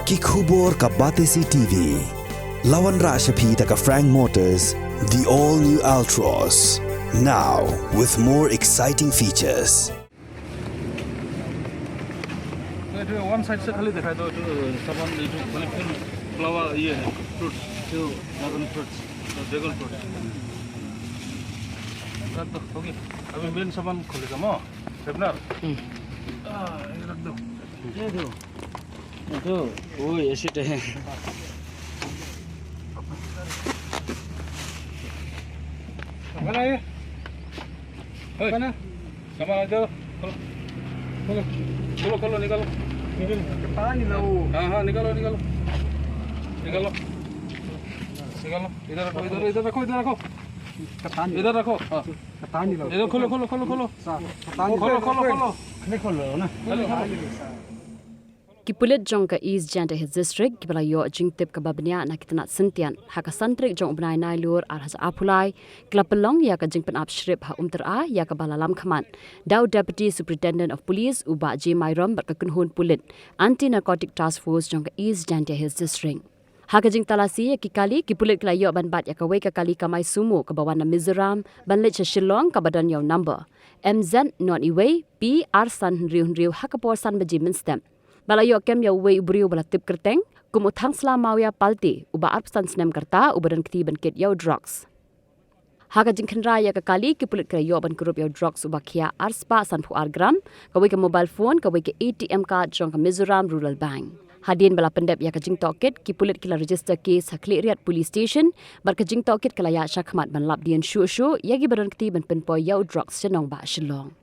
Kikubor ka Batesi TV. Lawan Rashapi taka Frank Motors, the all-new Altros. Now, with more exciting features. One side से खाली दिखाई दो सामान खाली flower ये है फ्रूट्स जो ड्रैगन फ्रूट्स ड्रैगन फ्रूट रख दो ओके अभी मेन सामान खोलेगा मो फेबनर ये रख दो ये दो तो वो ऐसे है सामान आए ना सामान आ जाओ खोलो खोलो खोलो निकालो पानी लाओ हाँ निकालो निकालो निकालो निकालो इधर रखो इधर इधर रखो इधर रखो इधर रखो हाँ इधर खोलो खोलो खोलो खोलो खोलो खोलो खोलो नहीं खोलो ना Ki Pulit jong ka East Janta his district ki bala yo jing tip ka babnya na kitna sentian haka santrik jong ubnai nai lur ar has apulai klapelong ya ka jing pen ap shrip ha Umtyra ya ka bala lam khaman Daw Deputy Superintendent of Police uba J Mairam bar ka kunhun Pulit Anti Narcotic Task Force jong ka East Janta his district haka jing talasi ya ki kali ki Pulit kla yo ban bat ya ka we ka kali kamai sumo ka bawan na Mizoram ban le Shillong ka badan yo number MZ not iway P R san riu haka por san baji minstem Balayo kem ya we ubriu bala tip kerteng kum uthang slamau ya palti uba arp san snem karta ubadan kti ban kit yo Droks haga jingkhan ra ya ka kali ki Pulit kra yo ban Kurup yo Droks uba khia arspa san phu argram ka we ka mobile phone ka we ka ATM card jong ka Mizoram Rural Bank hadin bala pendep ya ka jing toket ki Pulit kila register case hakli riat police station bar ka jing toket kala ya shakmat ban lap dian shu ya gi badan kti ban pen po yo Droks chenong ba Shillong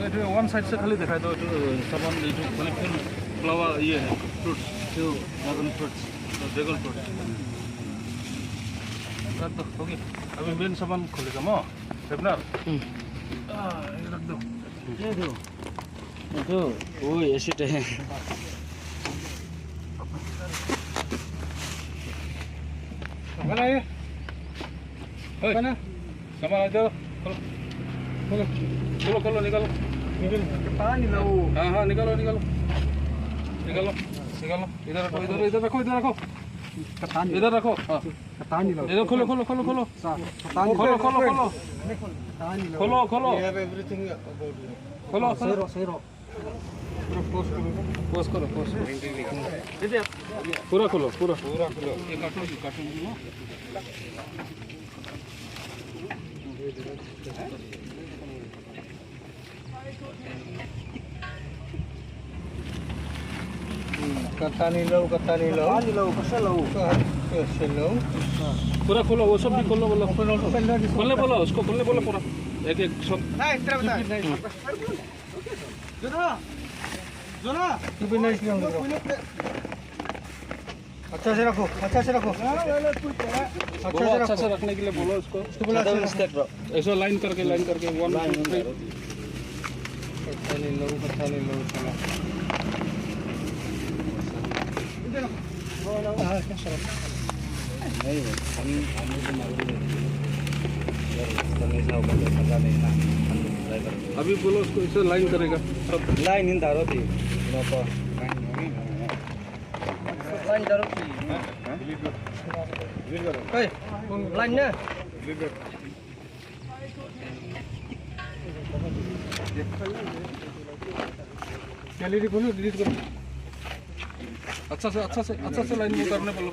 one side से खाली दिखाई दो सामान खाली flower ये है fruits जो dragon fruits dragon fruit रख दो ओके अभी मेन सामान खोलेगा मो फेबनर ये रख दो ये दो तो वो ऐसे है सामान आए ना सामान आ जाओ खोलो खोलो खोलो निकालो पानी लाओ हाँ निकालो निकालो निकालो निकालो इधर रखो इधर इधर रखो इधर रखो इधर रखो हाँ इधर खोलो खोलो खोलो खोलो खोलो खोलो खोलो खोलो खोलो खोलो पोस्ट करो पोस्ट पूरा खोलो पूरा पूरा खोलो ये काटो कतानी लो कैसे लो पूरा खोलो वो सब भी खोलो बोलो खोलने बोलो उसको खोलने बोलो पूरा एक एक सब अच्छा से रखो अच्छा से रखने के लिए बोलो उसको ऐसा लाइन करके वन कतानी लो अभी बोलो उसको इसे लाइन करेगा सब लाइन इन दारो थी लाइन दारो थी लाइन ना गैलरी खोलो डिलीट करो अच्छा से लाइन में करने बोलो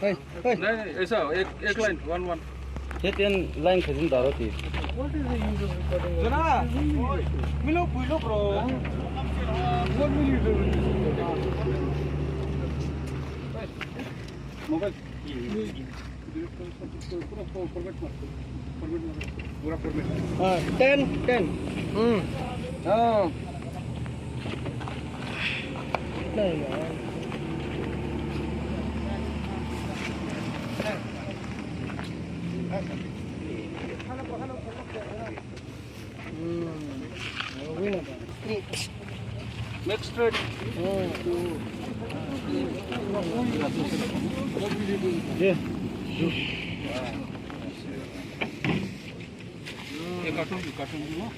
नहीं ऐसा एक लाइन वन ये तीन लाइन खरीद दारो थी जना मिलो bro what will you do mobile पूरा फॉर्मेट हां 10 हां Next straight. ये कार्टून दो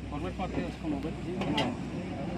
फॉर्मेट पाते हैं उसको मोबाइल